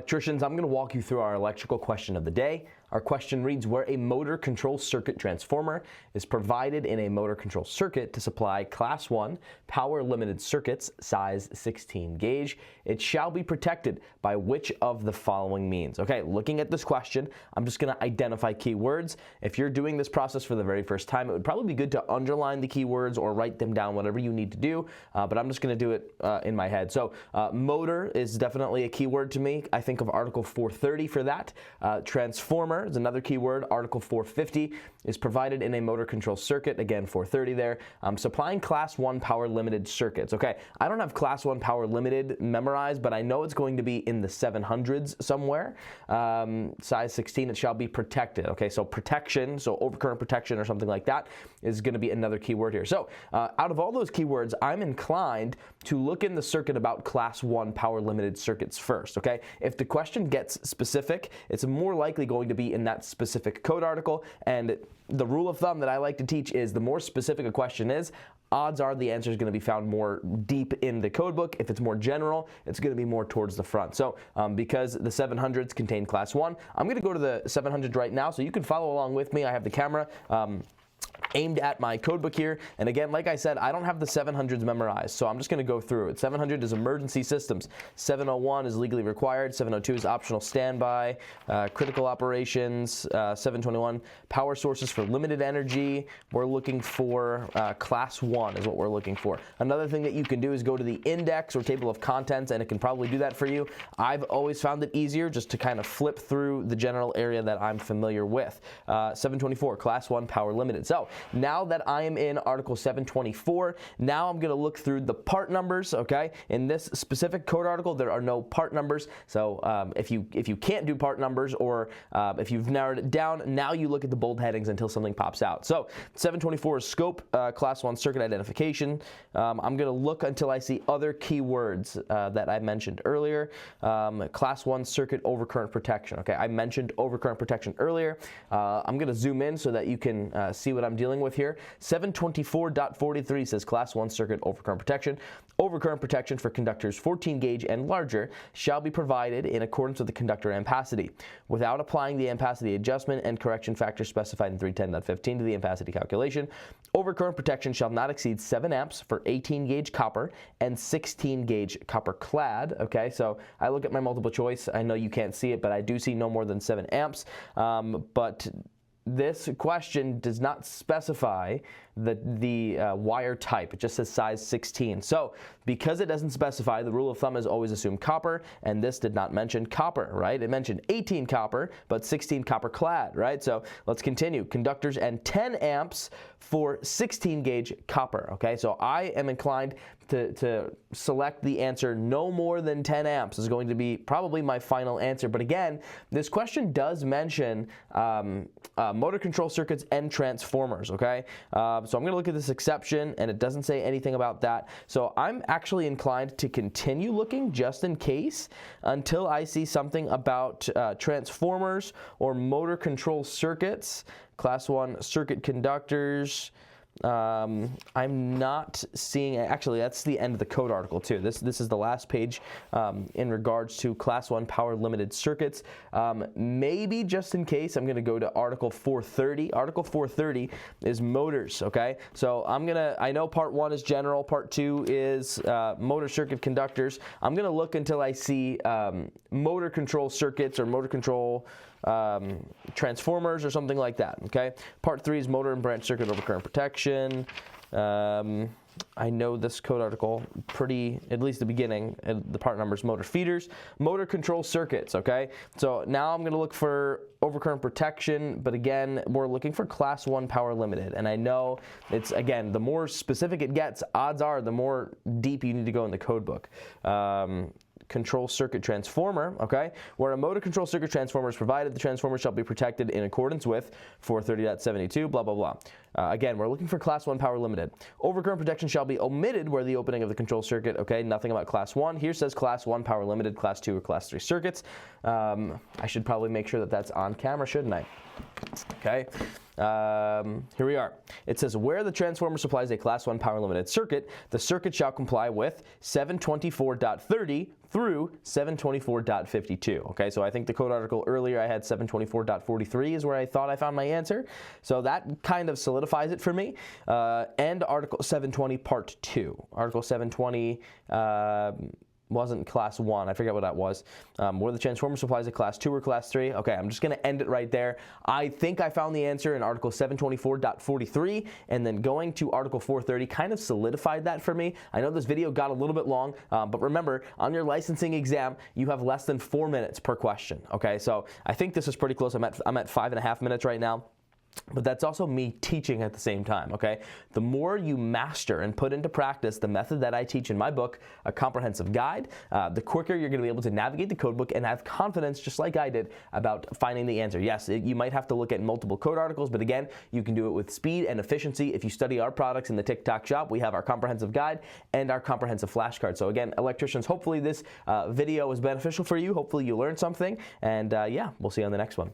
electricians, I'm going to walk you through our electrical question of the day. Our question reads, where a motor control circuit transformer is provided in a motor control circuit to supply class 1 power limited circuits size 16 gauge, it shall be protected by which of the following means? Okay, looking at this question, I'm just going to identify keywords. If you're doing this process for the very first time, it would probably be good to underline the keywords or write them down, whatever you need to do, but I'm just going to do it in my head. So motor is definitely a keyword to me. I think of Article 430 for that. Transformer is another keyword. Article 450 is provided in a motor control circuit. Again, 430 there. Supplying class 1 power limited circuits. Okay, I don't have class 1 power limited memorized, but I know it's going to be in the 700s somewhere. Size 16, it shall be protected. Okay, so protection, so overcurrent protection or something like that is going to be another keyword here. So out of all those keywords, I'm inclined to look in the circuit about class 1 power limited circuits first. Okay, if the question gets specific, it's more likely going to be in that specific code article, and the rule of thumb that I like to teach is the more specific a question is, odds are the answer is going to be found more deep in the code book. If it's more general, it's going to be more towards the front. So because the 700s contain class 1, I'm going to go to the 700 right now so you can follow along with me. I have the camera aimed at my codebook here, and again, like I said, I don't have the 700s memorized, so I'm just going to go through it. 700 is emergency systems, 701 is legally required, 702 is optional standby, critical operations, 721 power sources for limited energy. We're looking for class 1 is what we're looking for. Another thing that you can do is go to the index or table of contents, and it can probably do that for you. I've always found it easier just to kind of flip through the general area that I'm familiar with. 724 class 1 power limited. So now that I am in Article 724, now I'm going to look through the part numbers, okay? In this specific code article, there are no part numbers, so if you can't do part numbers, or if you've narrowed it down, now you look at the bold headings until something pops out. So 724 is scope, class 1 circuit identification. I'm going to look until I see other keywords that I mentioned earlier. Class 1 circuit overcurrent protection, okay? I mentioned overcurrent protection earlier. I'm going to zoom in so that you can see what I'm dealing with here. 724.43 says class 1 circuit overcurrent protection. Overcurrent protection for conductors 14 gauge and larger shall be provided in accordance with the conductor ampacity without applying the ampacity adjustment and correction factor specified in 310.15 to the ampacity calculation. Overcurrent protection shall not exceed 7 amps for 18 gauge copper and 16 gauge copper clad. Okay, so I look at my multiple choice. I know you can't see it, but I do see no more than 7 amps. But this question does not specify the wire type. It just says size 16. So because it doesn't specify, the rule of thumb is always assume copper, and this did not mention copper, right? It mentioned 18 copper, but 16 copper clad, right? So let's continue. Conductors and 10 amps for 16 gauge copper, okay? So I am inclined to select the answer no more than 10 amps is going to be probably my final answer. But again, this question does mention motor control circuits and transformers, okay? So I'm going to look at this exception, and it doesn't say anything about that. So I'm actually inclined to continue looking just in case until I see something about transformers or motor control circuits, class 1 circuit conductors. I'm not seeing, actually that's the end of the code article too. This is the last page in regards to class 1 power limited circuits. Maybe just in case, I'm going to go to Article 430. Article 430 is motors, okay? So I know part 1 is general, part 2 is motor circuit conductors. I'm going to look until I see motor control circuits or motor control transformers or something like that, okay? Part 3 is motor and branch circuit overcurrent protection. I know this code article pretty, at least the beginning, the part numbers, motor feeders, motor control circuits, okay? So now I'm going to look for overcurrent protection, but again, we're looking for class 1 power limited. And I know it's, again, the more specific it gets, odds are the more deep you need to go in the code book. Control circuit transformer, okay? Where a motor control circuit transformer is provided, the transformer shall be protected in accordance with 430.72, blah, blah, blah. Again, we're looking for class 1 power limited. Overcurrent protection shall be omitted where the opening of the control circuit, okay? Nothing about class 1. Here says class 1 power limited, class 2 or class 3 circuits. I should probably make sure that that's on camera, shouldn't I? Okay. Here we are. It says, where the transformer supplies a class 1 power limited circuit, the circuit shall comply with 724.30 through 724.52. Okay, so I think the code article earlier I had 724.43 is where I thought I found my answer. So that kind of solidifies it for me. And Article 720 Part 2. Article 720 wasn't class 1. I forget what that was. Where the transformer supplies a class 2 or class 3. Okay, I'm just going to end it right there. I think I found the answer in Article 724.43, and then going to Article 430 kind of solidified that for me. I know this video got a little bit long, but remember, on your licensing exam, you have less than 4 minutes per question. Okay, so I think this is pretty close. I'm at 5.5 minutes right now. But that's also me teaching at the same time, okay? The more you master and put into practice the method that I teach in my book, A Comprehensive Guide, the quicker you're going to be able to navigate the codebook and have confidence, just like I did, about finding the answer. Yes, you might have to look at multiple code articles, but again, you can do it with speed and efficiency. If you study our products in the TikTok shop, we have our comprehensive guide and our comprehensive flashcard. So again, electricians, hopefully this video was beneficial for you. Hopefully you learned something, and yeah, we'll see you on the next one.